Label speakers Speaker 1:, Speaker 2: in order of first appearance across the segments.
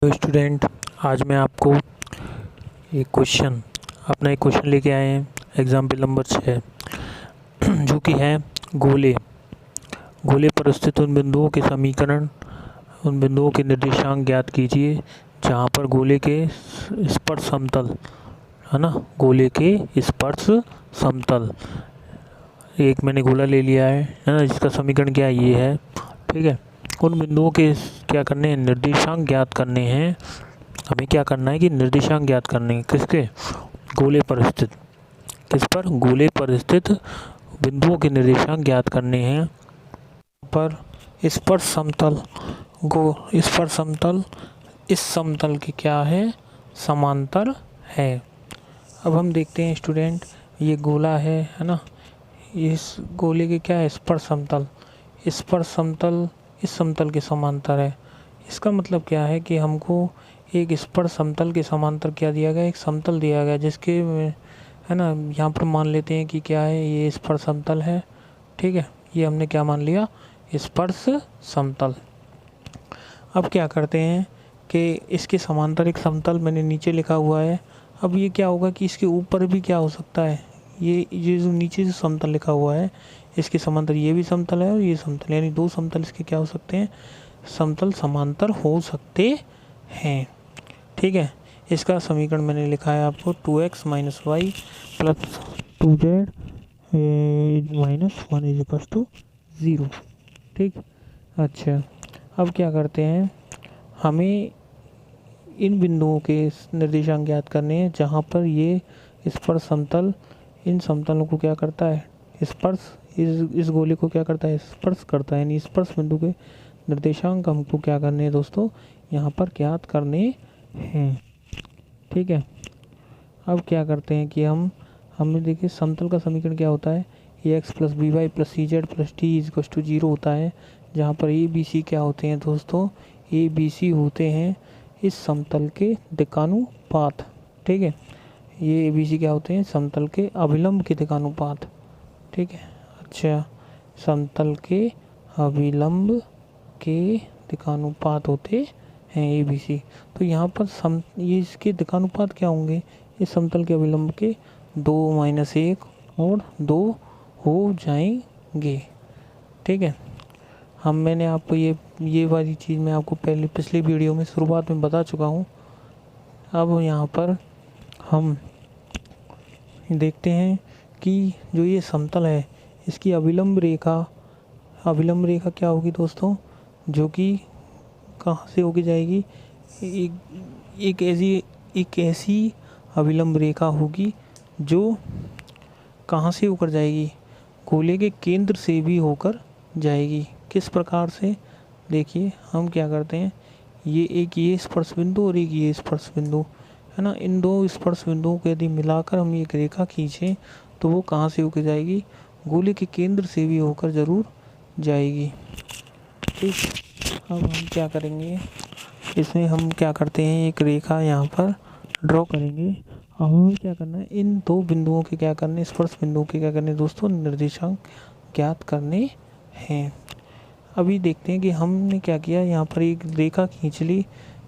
Speaker 1: तो स्टूडेंट, आज मैं आपको एक क्वेश्चन लेके आए हैं एग्जाम्पल नंबर 6 जो कि है गोले पर स्थित उन बिंदुओं के समीकरण, उन बिंदुओं के निर्देशांक ज्ञात कीजिए जहाँ पर गोले के स्पर्श समतल है ना, गोले के स्पर्श समतल। एक मैंने गोला ले लिया है ना, जिसका समीकरण क्या ये है। ठीक है, उन बिंदुओं के क्या करने हैं, निर्देशांक ज्ञात करने हैं। हमें क्या करना है कि निर्देशांक ज्ञात करने हैं किसके, गोले पर स्थित, किस पर, गोले पर स्थित बिंदुओं के निर्देशांक ज्ञात करने हैं। पर स्पर्श समतल स्पर्श समतल इस समतल के क्या है, समांतर है। अब हम देखते हैं स्टूडेंट, ये गोला है ना, इस गोले के क्या है, स्पर्श समतल इस समतल के समांतर है। इसका मतलब क्या है कि हमको एक स्पर्श समतल के समांतर क्या दिया गया, एक समतल दिया गया जिसके है ना, यहाँ पर मान लेते हैं कि क्या है, ये स्पर्श समतल है। ठीक है, ये हमने क्या मान लिया, स्पर्श समतल। अब क्या करते हैं कि इसके समांतर एक समतल मैंने नीचे लिखा हुआ है। अब ये क्या होगा कि इसके ऊपर भी क्या हो सकता है, ये जो नीचे से समतल लिखा हुआ है इसके समांतर ये भी समतल है और ये समतल, यानी दो समतल इसके क्या हो सकते हैं, समतल समांतर हो सकते हैं। ठीक है, इसका समीकरण मैंने लिखा है आपको 2x - y + 2z - 1 = 0। ठीक, अच्छा, अब क्या करते हैं, हमें इन बिंदुओं के निर्देशांक ज्ञात करने हैं जहाँ पर ये स्पर्श समतल इन समतलों को क्या करता है, स्पर्श इस गोले को क्या करता है, स्पर्श करता है। यानी स्पर्श बिंदु के निर्देशांक हमको क्या करने हैं दोस्तों, यहाँ पर ज्ञात करने हैं। ठीक है, अब क्या करते हैं कि हमें देखिए समतल का समीकरण क्या होता है, ax + by + cz + d = 0 होता है। जहाँ पर ए बी सी क्या होते हैं दोस्तों, ए बी सी होते हैं इस समतल के दिक्पानुपात। ठीक है, ये ए बी सी क्या होते हैं, समतल के अभिलंब के दिक्पानुपात। ठीक है, अच्छा, समतल के अभिलंब के दिक्पानुपात होते हैं ए बी सी। तो यहाँ पर ये इसके दिक्पानुपात क्या होंगे, इस समतल के अभिलंब के 2 - 1 और 2 हो जाएंगे। ठीक है, मैंने आपको ये वाली चीज़ मैं आपको पिछली वीडियो में शुरुआत में बता चुका हूँ। अब यहाँ पर हम देखते हैं कि जो ये समतल है इसकी अभिलंब रेखा क्या होगी दोस्तों, जो कि कहाँ से होके जाएगी, एक ऐसी अभिलंब रेखा होगी जो कहाँ से होकर जाएगी, गोले के केंद्र से भी होकर जाएगी। किस प्रकार से, देखिए हम क्या करते हैं, ये स्पर्श बिंदु और एक ये स्पर्श बिंदु है ना, इन दो स्पर्श बिंदुओं को यदि मिलाकर हम एक रेखा खींचें तो वो कहाँ से होकर जाएगी, गोले के केंद्र से भी होकर ज़रूर जाएगी। ठीक, अब हम क्या करेंगे, इसमें हम क्या करते हैं, एक रेखा यहाँ पर ड्रॉ करेंगे। अब हमें क्या करना है, इन दो बिंदुओं के क्या करने, स्पर्श बिंदुओं के क्या करने दोस्तों, निर्देशांक ज्ञात करने हैं। अभी देखते हैं कि हमने क्या किया, यहाँ पर एक रेखा खींच ली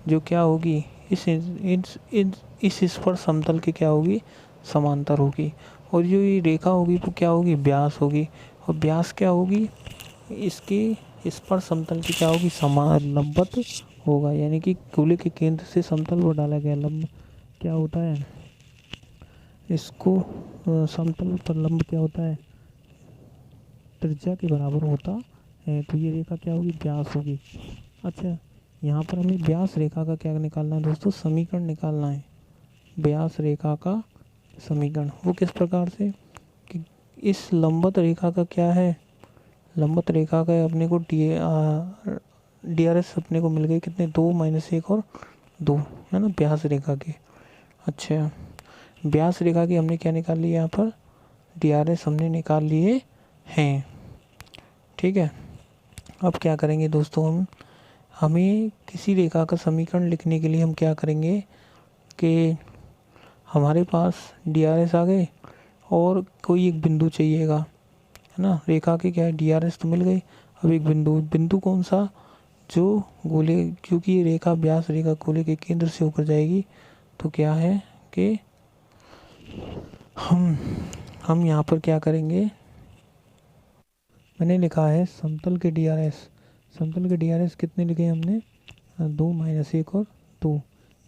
Speaker 1: जो क्या होगी, इस स्पर्श समतल के क्या होगी, समांतर होगी। और जो ये रेखा होगी वो क्या होगी, व्यास होगी। और व्यास क्या होगी, इसके स्पर्श समतल की क्या होगी, लंबवत होगा। यानी कि गोले के केंद्र से समतल पर डाला गया लंब क्या होता है, इसको समतल पर लंब क्या होता है, त्रिज्या के बराबर होता है। तो ये रेखा क्या होगी, व्यास होगी। अच्छा, यहाँ पर हमें व्यास रेखा का क्या निकालना है दोस्तों, समीकरण निकालना है। व्यास रेखा का समीकरण वो किस प्रकार से, कि इस लंबवत रेखा का क्या है, लंबवत रेखा का अपने को डी आर एस अपने को मिल गए कितने, 2 - 1 और 2 है ना, व्यास रेखा के। अच्छा, व्यास रेखा की हमने क्या निकाल ली, यहाँ पर डी आर एस हमने निकाल लिए हैं। ठीक है, अब क्या करेंगे दोस्तों, हमें किसी रेखा का समीकरण लिखने के लिए हम क्या करेंगे कि हमारे पास डी आर एस आ गए और कोई एक बिंदु चाहिएगा है ना, रेखा के क्या है, डी आर एस तो मिल गई। अब एक बिंदु कौन सा, जो गोले, क्योंकि ये रेखा व्यास रेखा गोले के केंद्र से होकर जाएगी, तो क्या है कि हम यहाँ पर क्या करेंगे, मैंने लिखा है समतल के DRS, समतल के DRS कितने लिखे हमने, 2 - 1 और 2।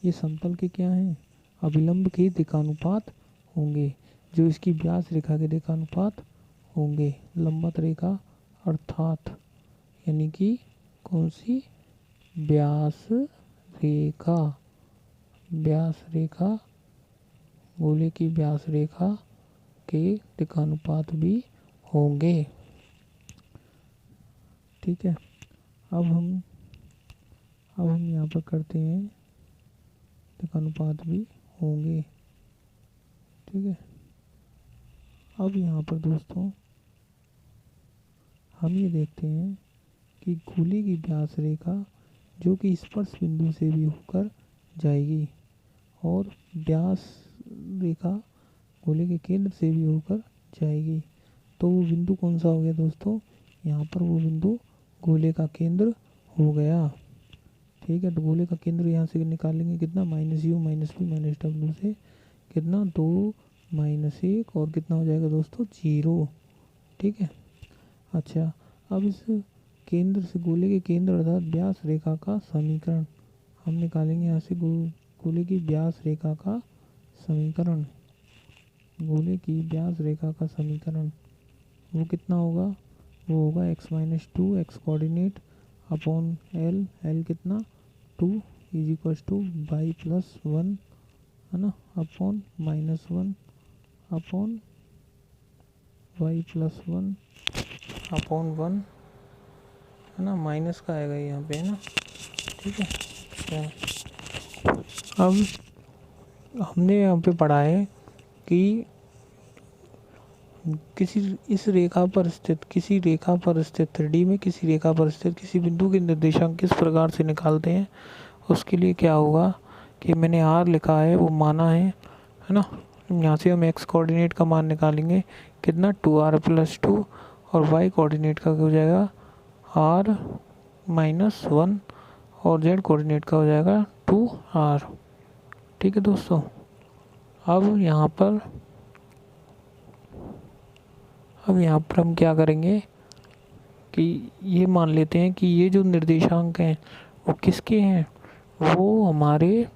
Speaker 1: ये समतल के क्या हैं, अभिलंब के दिशानुपात होंगे, जो इसकी व्यास रेखा के दिशानुपात होंगे। लंबवत रेखा अर्थात यानी कि कौन सी, व्यास रेखा, व्यास रेखा, गोले की व्यास रेखा के दिशानुपात भी होंगे। ठीक है, अब हम यहाँ पर करते हैं दिशानुपात भी होंगे। ठीक है, अब यहाँ पर दोस्तों हम ये देखते हैं कि गोले की व्यास रेखा जो कि स्पर्श बिंदु से भी होकर जाएगी और व्यास रेखा गोले के केंद्र से भी होकर जाएगी, तो वो बिंदु कौन सा हो गया दोस्तों, यहाँ पर वो बिंदु गोले का केंद्र हो गया। ठीक है, तो गोले का केंद्र यहाँ से निकालेंगे कितना, -u - v - w से कितना, 2 - 1 और कितना हो जाएगा दोस्तों, 0। ठीक है, अच्छा अब इस केंद्र से गोले के केंद्र अर्थात व्यास रेखा का समीकरण हम निकालेंगे। यहाँ से गोले की व्यास रेखा का समीकरण, गोले की व्यास रेखा का समीकरण वो कितना होगा, वो होगा x - 2 x coordinate upon l कितना 2 = y+1 है ना, अपॉन -1 अपॉन y+1 अपॉन 1 है ना, माइनस का आएगा यहाँ पे है ना। ठीक है, अब हमने यहाँ पे पढ़ा है कि किसी रेखा पर स्थित 3D में किसी रेखा पर स्थित किसी बिंदु के निर्देशांक किस प्रकार से निकालते हैं। उसके लिए क्या होगा कि मैंने r लिखा है वो माना है ना, यहाँ से हम x कोऑर्डिनेट का मान निकालेंगे कितना, 2r+2 और y कोऑर्डिनेट का हो जाएगा r - 1 और z कोऑर्डिनेट का हो जाएगा 2r। ठीक है दोस्तों, अब यहाँ पर हम क्या करेंगे कि ये मान लेते हैं कि ये जो निर्देशांक हैं वो किसके हैं, वो हमारे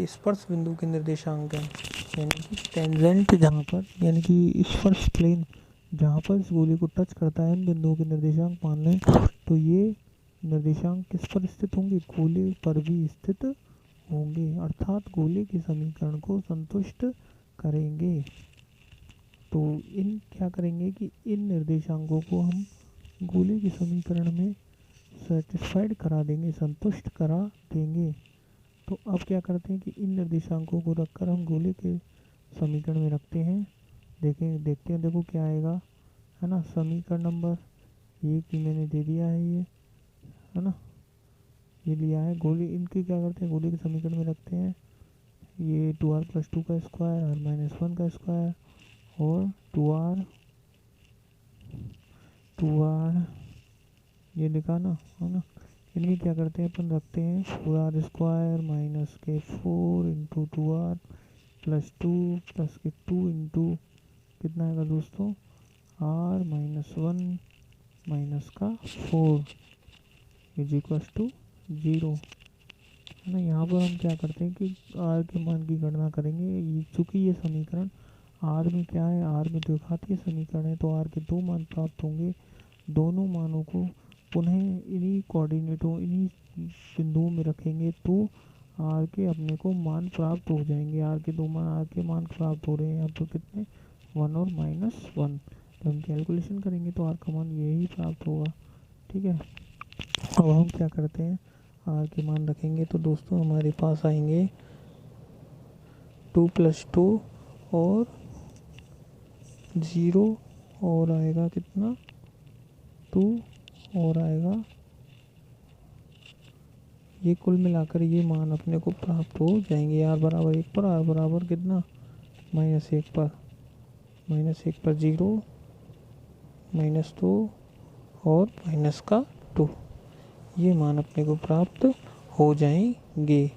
Speaker 1: स्पर्श बिंदु के निर्देशांक हैं, यानी कि टेंजेंट जहाँ पर, यानी कि स्पर्श प्लेन जहाँ पर इस गोले को टच करता है उन बिंदुओं के निर्देशांक मान लें, तो ये निर्देशांक किस पर स्थित होंगे, गोले पर भी स्थित होंगे, अर्थात गोले के समीकरण को संतुष्ट करेंगे। तो क्या करेंगे कि इन निर्देशांकों को हम गोले के समीकरण में सेटिस्फाइड करा देंगे, संतुष्ट करा देंगे। तो अब क्या करते हैं कि इन निर्देशांकों को रखकर हम गोले के समीकरण में रखते हैं, देखते हैं देखो क्या आएगा है ना। समीकरण नंबर 1 मैंने दे दिया है, ये है ना, ये लिया है गोले, इनके क्या करते हैं गोले के समीकरण में रखते हैं, ये 2r+2 का स्क्वायर r - 1 का स्क्वायर और 2r ये लिखा ना, है ना। इनके क्या करते हैं अपन रखते हैं 4r² -4 × 2r +2 +2 इंटू कितना आएगा दोस्तों, r - 1 -4 = 0 है ना। यहाँ पर हम क्या करते हैं कि r के मान की गणना करेंगे, चूँकि ये समीकरण r में क्या है, r में द्विघातीय समीकरण है, तो r के 2 मान प्राप्त होंगे। दोनों मानों को पुनः इन्हीं कोऑर्डिनेटों, इन्हीं बिंदुओं में रखेंगे तो r के अपने को मान प्राप्त हो जाएंगे। r के 2 मान, r के मान प्राप्त हो रहे हैं यहाँ पर कितने, 1 और -1। तो हम कैलकुलेशन करेंगे तो r का मान यही प्राप्त होगा। ठीक है, अब हम क्या करते हैं, r के मान रखेंगे तो दोस्तों हमारे पास आएंगे 2 + 2 और 0 और आएगा कितना, 2 और आएगा, ये कुल मिलाकर ये मान अपने को प्राप्त हो जाएंगे। r = 1 पर, r बराबर कितना, -1 पर 0 -2 और -2, ये मान अपने को प्राप्त हो जाएंगे,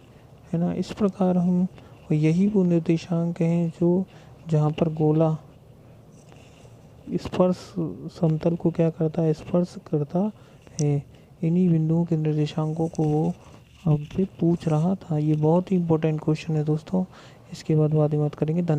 Speaker 1: है ना। इस प्रकार हम, यही वो निर्देशांक हैं जो जहाँ पर गोला स्पर्श समतल को क्या करता है, स्पर्श करता है। इन्हीं बिंदुओं के निर्देशांकों को वो हमसे पूछ रहा था। ये बहुत ही इंपॉर्टेंट क्वेश्चन है दोस्तों। इसके बाद में बात करेंगे। धन्यवाद।